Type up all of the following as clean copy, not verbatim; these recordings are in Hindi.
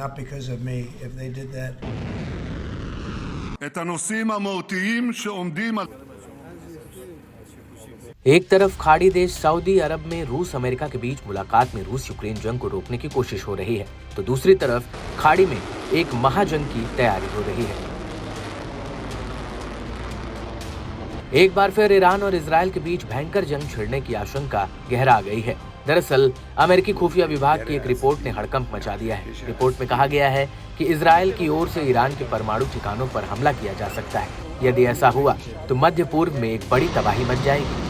Not because of me. If they did that. את הנושאים המהותיים שעומדים על एक तरफ खाड़ी देश सऊदी अरब में रूस अमेरिका के बीच मुलाकात में रूस यूक्रेन जंग को रोकने की कोशिश हो रही है, तो दूसरी तरफ खाड़ी में एक महाजंग की तैयारी हो रही है। एक बार फिर ईरान और इजराइल के बीच भयंकर जंग छिड़ने की आशंका गहरा गई है। दरअसल अमेरिकी खुफिया विभाग की एक रिपोर्ट ने हड़कंप मचा दिया है। रिपोर्ट में कहा गया है कि इजराइल की ओर से ईरान के परमाणु ठिकानों पर हमला किया जा सकता है। यदि ऐसा हुआ तो मध्य पूर्व में एक बड़ी तबाही मच जाएगी।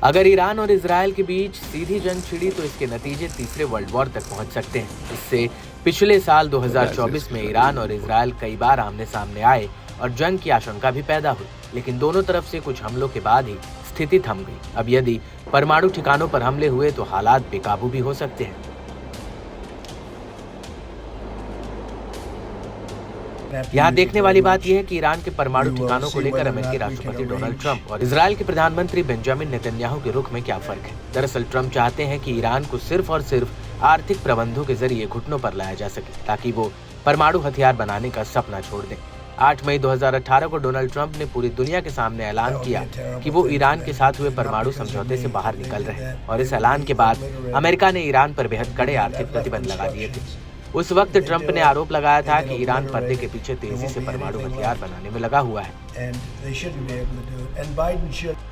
अगर ईरान और इजराइल के बीच सीधी जंग छिड़ी तो इसके नतीजे तीसरे वर्ल्ड वॉर तक पहुंच सकते हैं। इससे पिछले साल 2024 में ईरान और इजराइल कई बार आमने सामने आए और जंग की आशंका भी पैदा हुई, लेकिन दोनों तरफ से कुछ हमलों के बाद ही स्थिति थम गई। अब यदि परमाणु ठिकानों पर हमले हुए तो हालात बेकाबू भी हो सकते हैं। यहाँ देखने वाली बात यह है कि ईरान के परमाणु ठिकानों को लेकर अमेरिकी राष्ट्रपति डोनाल्ड ट्रंप और इजराइल के प्रधानमंत्री बेंजामिन नेतन्याहू के रुख में क्या फर्क है। दरअसल ट्रंप चाहते हैं कि ईरान को सिर्फ और सिर्फ आर्थिक प्रबंधों के जरिए घुटनों पर लाया जा सके, ताकि वो परमाणु हथियार बनाने का सपना छोड़ दें। 8 मई 2018 को डोनाल्ड ट्रंप ने पूरी दुनिया के सामने ऐलान किया कि वो ईरान के साथ हुए परमाणु समझौते से बाहर निकल रहे हैं, और इस ऐलान के बाद अमेरिका ने ईरान पर बेहद कड़े आर्थिक प्रतिबंध लगा दिए थे। उस वक्त ट्रंप ने आरोप लगाया था कि ईरान पर्दे के पीछे तेजी से परमाणु हथियार बनाने में लगा हुआ है।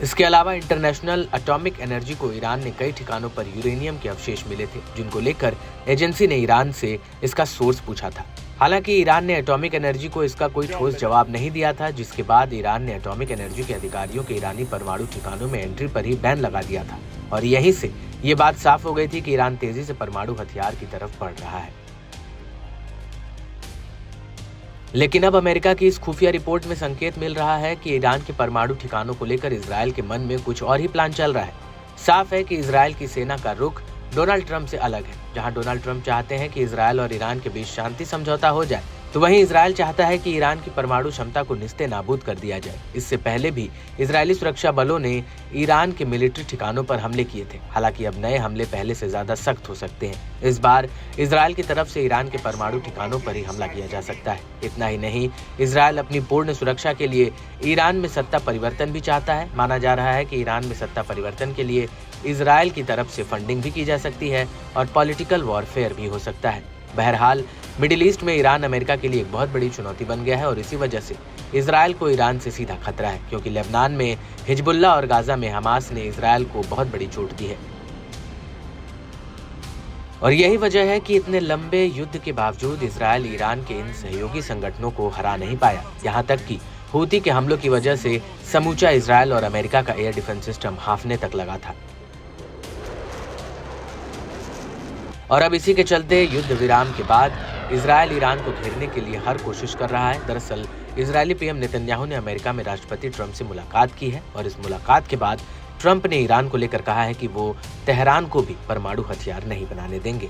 इसके अलावा इंटरनेशनल एटॉमिक एनर्जी को ईरान ने कई ठिकानों पर यूरेनियम के अवशेष मिले थे, जिनको लेकर एजेंसी ने ईरान से इसका सोर्स पूछा था। हालांकि ईरान ने एटॉमिक एनर्जी को इसका कोई ठोस जवाब नहीं दिया था, जिसके बाद ईरान ने एटॉमिक एनर्जी के अधिकारियों के ईरानी परमाणु ठिकानों में एंट्री पर ही बैन लगा दिया था, और यहीं से ये बात साफ हो गई थी कि ईरान तेजी से परमाणु हथियार की तरफ बढ़ रहा है। लेकिन अब अमेरिका की इस खुफिया रिपोर्ट में संकेत मिल रहा है कि ईरान के परमाणु ठिकानों को लेकर इजराइल के मन में कुछ और ही प्लान चल रहा है। साफ है कि इजराइल की सेना का रुख डोनाल्ड ट्रंप से अलग है। जहां डोनाल्ड ट्रंप चाहते हैं कि इजराइल और ईरान के बीच शांति समझौता हो जाए, तो वहीं इजराइल चाहता है कि ईरान की परमाणु क्षमता को निस्ते नाबूद कर दिया जाए। इससे पहले भी इजरायली सुरक्षा बलों ने ईरान के मिलिट्री ठिकानों पर हमले किए थे। हालांकि अब नए हमले पहले से ज्यादा सख्त हो सकते हैं। इस बार इजराइल की तरफ से ईरान के परमाणु ठिकानों पर ही हमला किया जा सकता है। इतना ही नहीं, इजराइल अपनी पूर्ण सुरक्षा के लिए ईरान में सत्ता परिवर्तन भी चाहता है। माना जा रहा है कि ईरान में सत्ता परिवर्तन के लिए इजराइल की तरफ से फंडिंग भी की जा सकती है और पॉलिटिकल वॉरफेयर भी हो सकता है। बहरहाल मिडिल ईस्ट में ईरान अमेरिका के लिए एक बहुत बड़ी चुनौती बन गया है, और इसी वजह से इजराइल को ईरान से सीधा खतरा है, क्योंकि लेबनान में हिजबुल्लाह और गाजा में हमास ने इजराइल को बहुत बड़ी चोट दी है। और यही वजह है कि इतने लंबे युद्ध के बावजूद इजराइल ईरान के इन सहयोगी संगठनों को हरा नहीं पाया। यहाँ तक कि हूती के हमलों की वजह से समूचा इजराइल और अमेरिका का एयर डिफेंस सिस्टम हाफने तक लगा था। और अब इसी के चलते युद्ध विराम के बाद इजराइल ईरान को घेरने के लिए हर कोशिश कर रहा है। दरअसल इजरायली पीएम नेतन्याहू ने अमेरिका में राष्ट्रपति ट्रंप से मुलाकात की है, और इस मुलाकात के बाद ट्रंप ने ईरान को लेकर कहा है कि वो तेहरान को भी परमाणु हथियार नहीं बनाने देंगे।